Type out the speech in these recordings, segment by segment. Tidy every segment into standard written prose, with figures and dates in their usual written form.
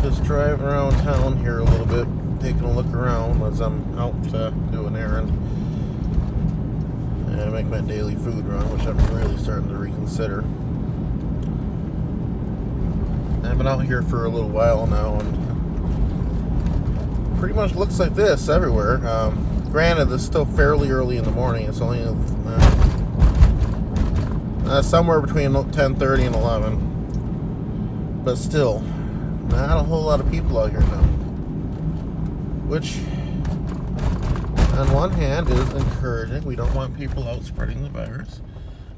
Just driving around town here a little bit, taking a look around as I'm out to do an errand and make my daily food run, which I'm really starting to reconsider. I've been out here for a little while now, and pretty much looks like this everywhere. Granted, it's still fairly early in the morning. It's only somewhere between 10:30 and 11, but still. Not a whole lot of people out here now, which on one hand is encouraging. We don't want people out spreading the virus.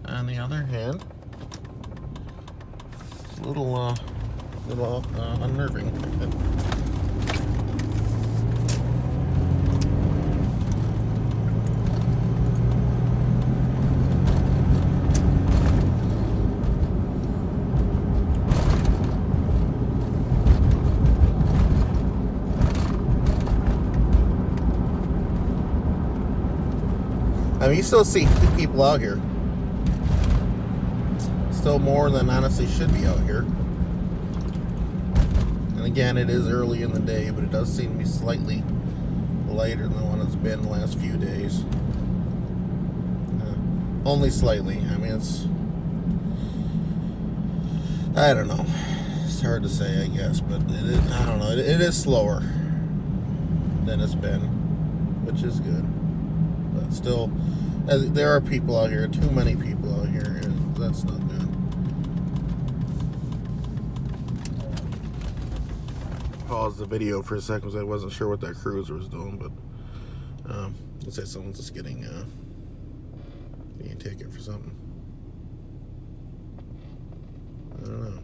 On the other hand, it's a little unnerving. I mean, you still see people out here. Still more than honestly should be out here. And again, it is early in the day, but it does seem to be slightly lighter than what it's been the last few days. Only slightly. I mean, I don't know. It's hard to say, I guess, but I don't know. It is slower than it's been, which is good. But still, there are people out here, too many people out here, and that's not good. Pause the video for a second because I wasn't sure what that cruiser was doing, but let's say someone's just getting a ticket for something. I don't know.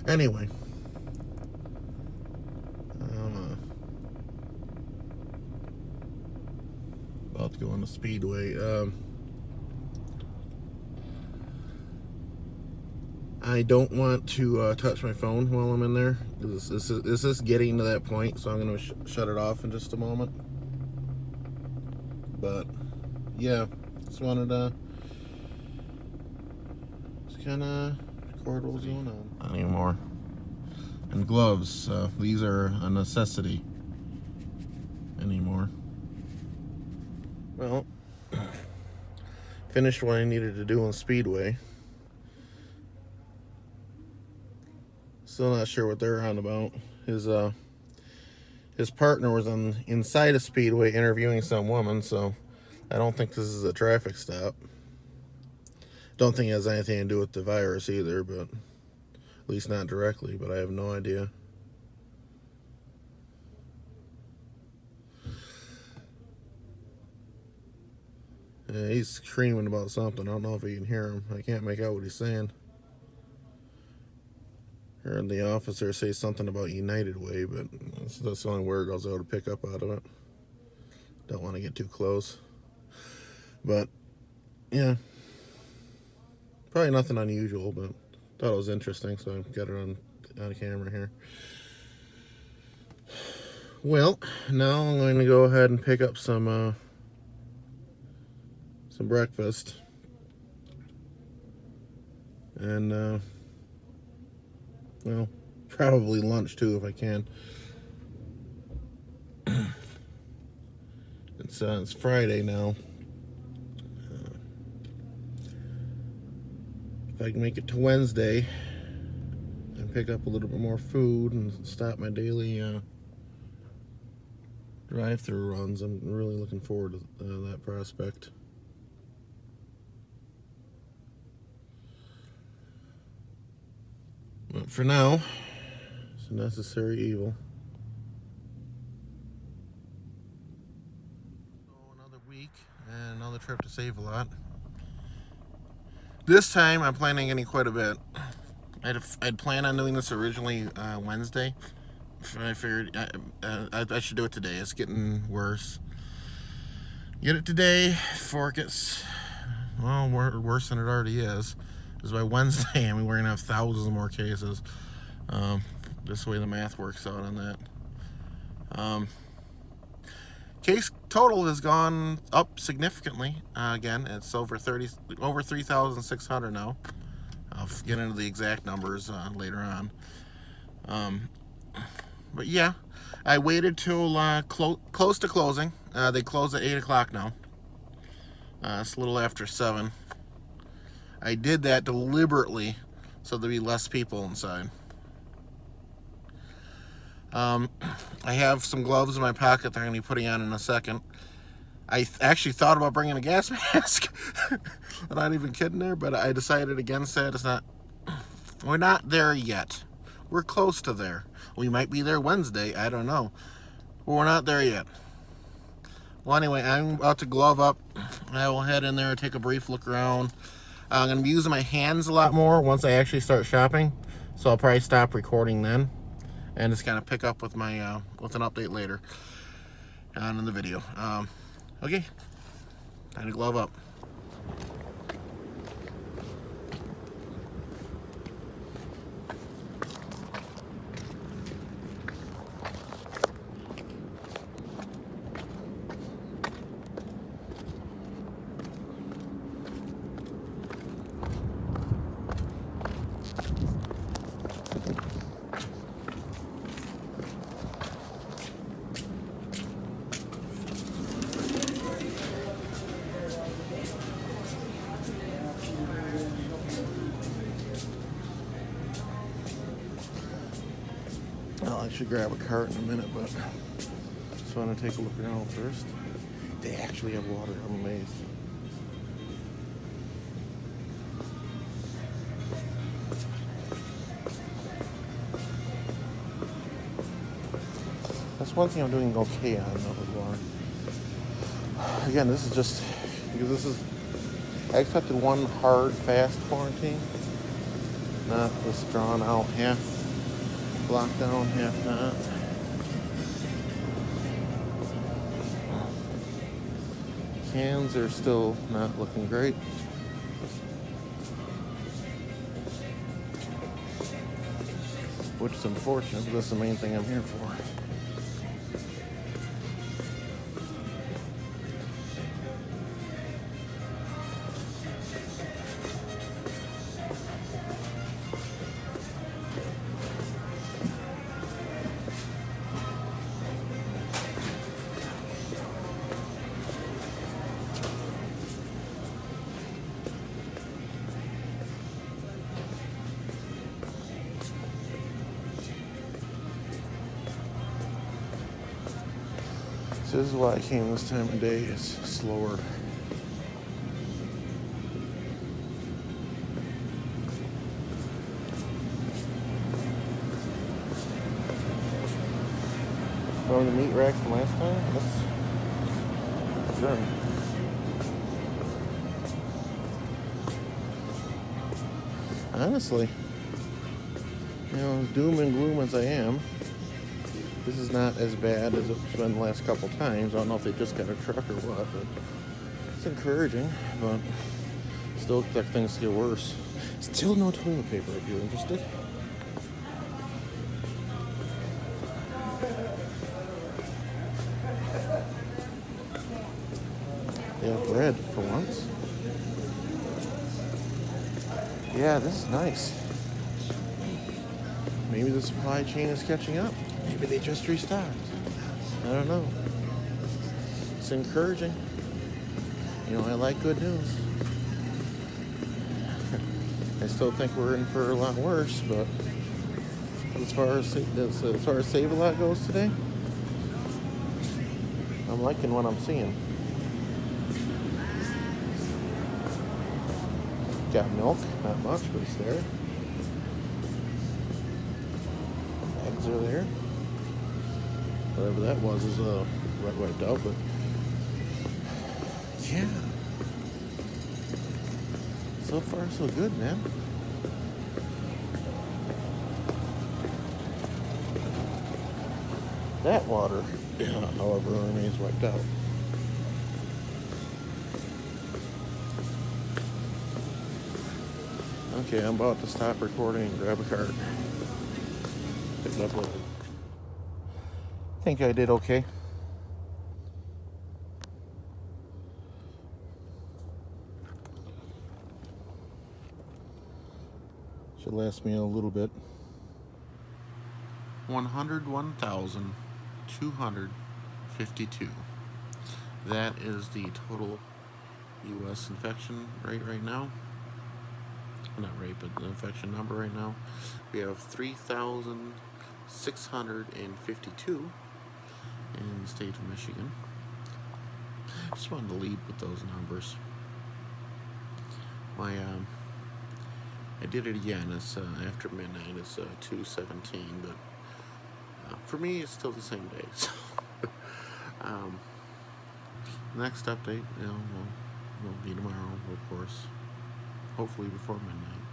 Anyway. About to go on the speedway. I don't want to touch my phone while I'm in there. This is getting to that point, so I'm going to shut it off in just a moment. But yeah, just wanted to just kind of record what was going on. Not anymore. And gloves. These are a necessity anymore. Well, finished what I needed to do on Speedway. Still not sure what they're on about. His partner was inside a Speedway interviewing some woman, so I don't think this is a traffic stop. Don't think it has anything to do with the virus either, but at least not directly, but I have no idea. Yeah, he's screaming about something. I don't know if you can hear him. I can't make out what he's saying. Heard the officer say something about United Way, but that's the only word I was able to pick up out of it. Don't want to get too close. But, yeah. Probably nothing unusual, but thought it was interesting, so I got it on camera here. Well, now I'm going to go ahead and pick up some breakfast. And, well, probably lunch too if I can. It's Friday now. If I can make it to Wednesday and pick up a little bit more food and stop my daily drive-through runs, I'm really looking forward to that prospect. But for now, it's a necessary evil. So another week and another trip to Save a Lot. This time I'm planning on getting quite a bit. I'd planned on doing this originally Wednesday. I figured I should do it today. It's getting worse. Get it today before it gets, well, worse than it already is. Because by Wednesday, I mean, we're going to have thousands more cases. Just the way the math works out on that. Case total has gone up significantly. Again, it's over 3,600 now. I'll get into the exact numbers later on. But yeah, I waited till close to closing. They close at 8 o'clock now. It's a little after 7. I did that deliberately so there'd be less people inside. I have some gloves in my pocket that I'm going to be putting on in a second. I actually thought about bringing a gas mask. I'm not even kidding there, but I decided against that. We're not there yet. We're close to there. We might be there Wednesday. I don't know. But we're not there yet. Well, anyway, I'm about to glove up. I will head in there and take a brief look around. I'm going to be using my hands a lot more once I actually start shopping. So I'll probably stop recording then. And just kind of pick up with my with an update later on in the video. Okay, time to glove up. I'll actually grab a cart in a minute, but just want to take a look around first. They actually have water. I'm amazed. That's one thing I'm doing okay on, though, with water. Again, this is just because I expected one hard, fast quarantine, not this drawn out half lockdown, half not. Cans are still not looking great. Which is unfortunate, but that's the main thing I'm here for. So this is why I came this time of day. It's slower. From the meat rack from last time? That's done. Honestly, as doom and gloom as I am, this is not as bad as it's been the last couple times. I don't know if they just got a truck or what, but it's encouraging, but still expect things to get worse. Still no toilet paper if you're interested. They have bread for once. Yeah, this is nice. Maybe the supply chain is catching up. Maybe they just restocked. I don't know. It's encouraging. You know, I like good news. I still think we're in for a lot worse, but as far as Save a Lot goes today, I'm liking what I'm seeing. Got milk, not much, but it's there. Eggs are there. Whatever that was is wiped out, but Yeah. So far, so good, man. That water, however, remains wiped out. Okay, I'm about to stop recording and grab a cart. Pick it up later. Think I did okay. Should last me a little bit. 101,252. That is the total U.S. infection rate right now. Not rate, but the infection number right now. We have 3,652 in the state of Michigan. Just wanted to lead with those numbers. I did it again. It's after midnight. It's 2:17, but for me, it's still the same day. So, next update, will be tomorrow, of course. Hopefully before midnight.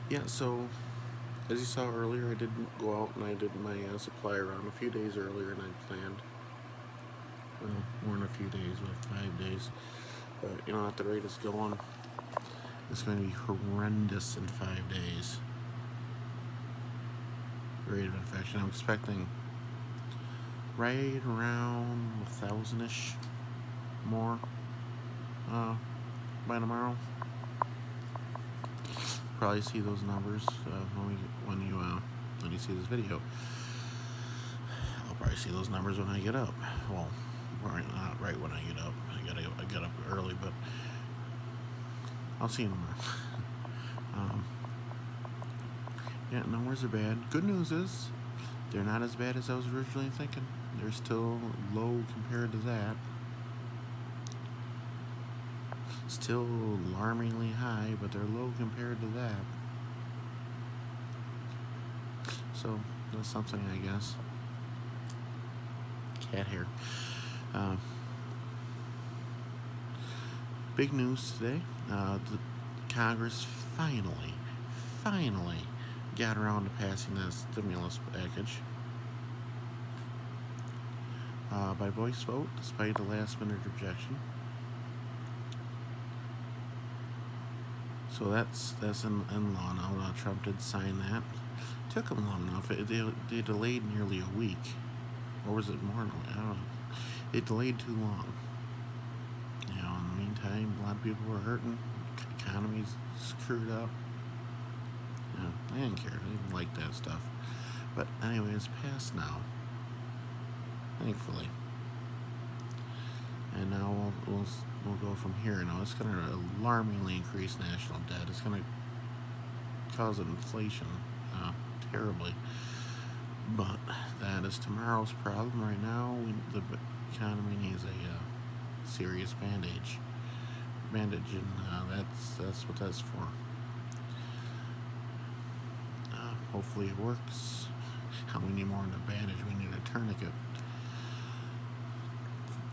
Yeah. So, as you saw earlier, I didn't go out and I did my supply run a few days earlier than I planned. Well, more than a few days, but 5 days. But at the rate it's going, it's going to be horrendous in 5 days. Rate of infection. I'm expecting right around 1,000-ish more by tomorrow. Probably see those numbers when you see this video. I'll probably see those numbers when I get up. Well, not right when I get up. I get up early, but I'll see them tomorrow. Yeah, numbers are bad. Good news is they're not as bad as I was originally thinking. They're still low compared to that. Still alarmingly high, but they're low compared to that. So that's something, I guess. Cat hair. Big news today. The Congress finally got around to passing that stimulus package by voice vote, despite a last-minute objection. So that's in law now. Trump did sign that. Took him long enough. They delayed nearly a week, or was it more? I don't know. It delayed too long. In the meantime, a lot of people were hurting. Economy's screwed up. I didn't care. I didn't like that stuff. But anyway, it's passed now. Thankfully. And now we'll go from here. Now it's going to alarmingly increase national debt. It's going to cause inflation terribly. But that is tomorrow's problem. Right now, the economy needs a serious bandage, and that's what that's for. Hopefully it works. We need more than a bandage. We need a tourniquet.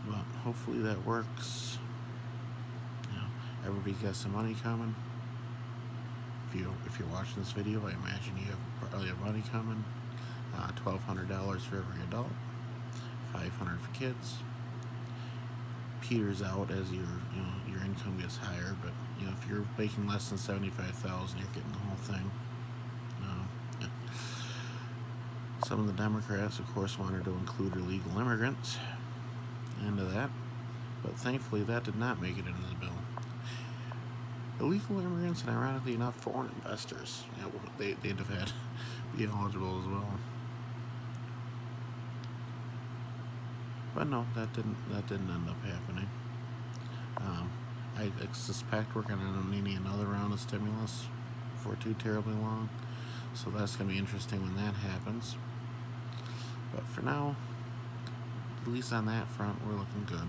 But hopefully that works. Everybody's got some money coming. If you're watching this video, I imagine you probably have money coming. $1,200 for every adult, $500 for kids. Peters out as your income gets higher, but if you're making less than $75,000, you're getting the whole thing. Some of the Democrats, of course, wanted to include illegal immigrants into that, but thankfully that did not make it into the bill. Illegal immigrants and, ironically enough, foreign investors, they'd have had to be eligible as well. But no, that didn't end up happening. I suspect we're going to end up needing another round of stimulus before too terribly long. So that's going to be interesting when that happens. But for now, at least on that front, we're looking good.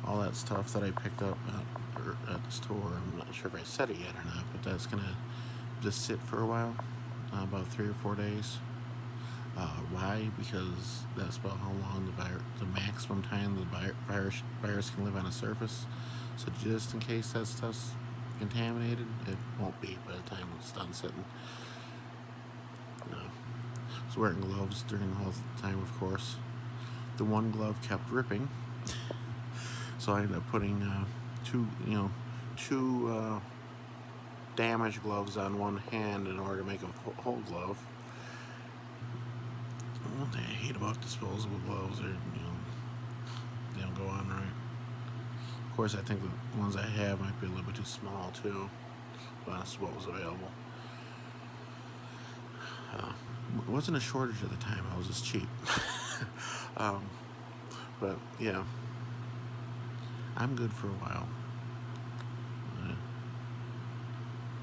All that stuff that I picked up at the store, I'm not sure if I said it yet or not, but that's going to just sit for a while. about 3 or 4 days. Why? Because that's about how long the maximum time the virus can live on a surface. So just in case that stuff's contaminated, it won't be by the time it's done sitting. I was wearing gloves during the whole time, of course. The one glove kept ripping, so I ended up putting two damaged gloves on one hand in order to make a whole glove. One thing I hate about disposable gloves are, they don't go on right. Of course, I think the ones I have might be a little bit too small too, but that's what was available. It wasn't a shortage at the time. I was just cheap. But yeah, I'm good for a while.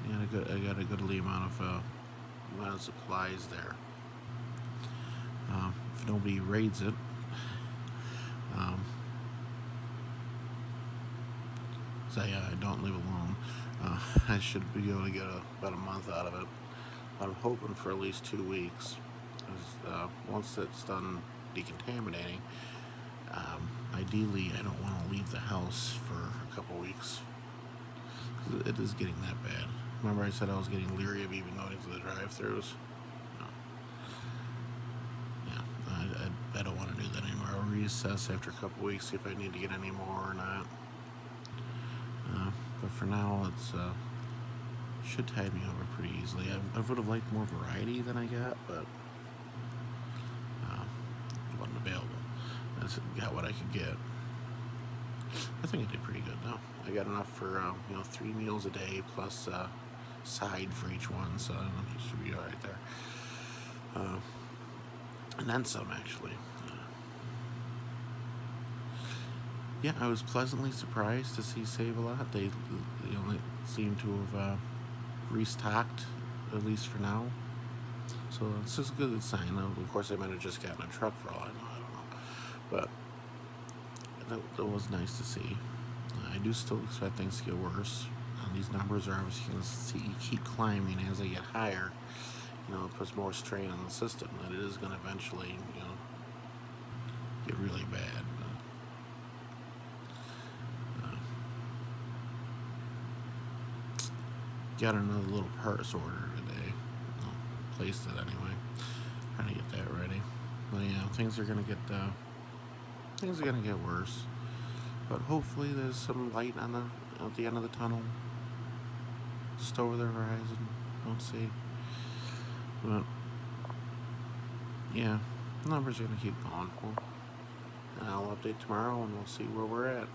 I got a goodly amount of supplies there. If nobody raids it, so yeah, I don't leave alone. I should be able to get about a month out of it. I'm hoping for at least 2 weeks. Once it's done decontaminating, ideally I don't want to leave the house for a couple weeks. It is getting that bad. Remember I said I was getting leery of even going to the drive-thrus? I don't want to do that anymore. I'll reassess after a couple weeks, see if I need to get any more or not. But for now, it's should tide me over pretty easily. I would have liked more variety than I got, but it wasn't available. I got what I could get. I think I did pretty good though. I got enough for 3 meals a day plus side for each one, so it should be all right there. And then some, actually. Yeah, I was pleasantly surprised to see Save-A-Lot. They seem to have restocked, at least for now. So it's just a good sign. Of course, they might have just gotten a truck for all I know. I don't know. But that was nice to see. I do still expect things to get worse. These numbers are obviously going to keep climbing as they get higher. It puts more strain on the system, and it is going to eventually, get really bad. Got another little parts order today. Placed it anyway. Trying to get that ready. But yeah, things are going to get worse. But hopefully there's some light at the end of the tunnel. Just over the horizon. We'll see. But yeah, the numbers are going to keep going. And I'll update tomorrow and we'll see where we're at.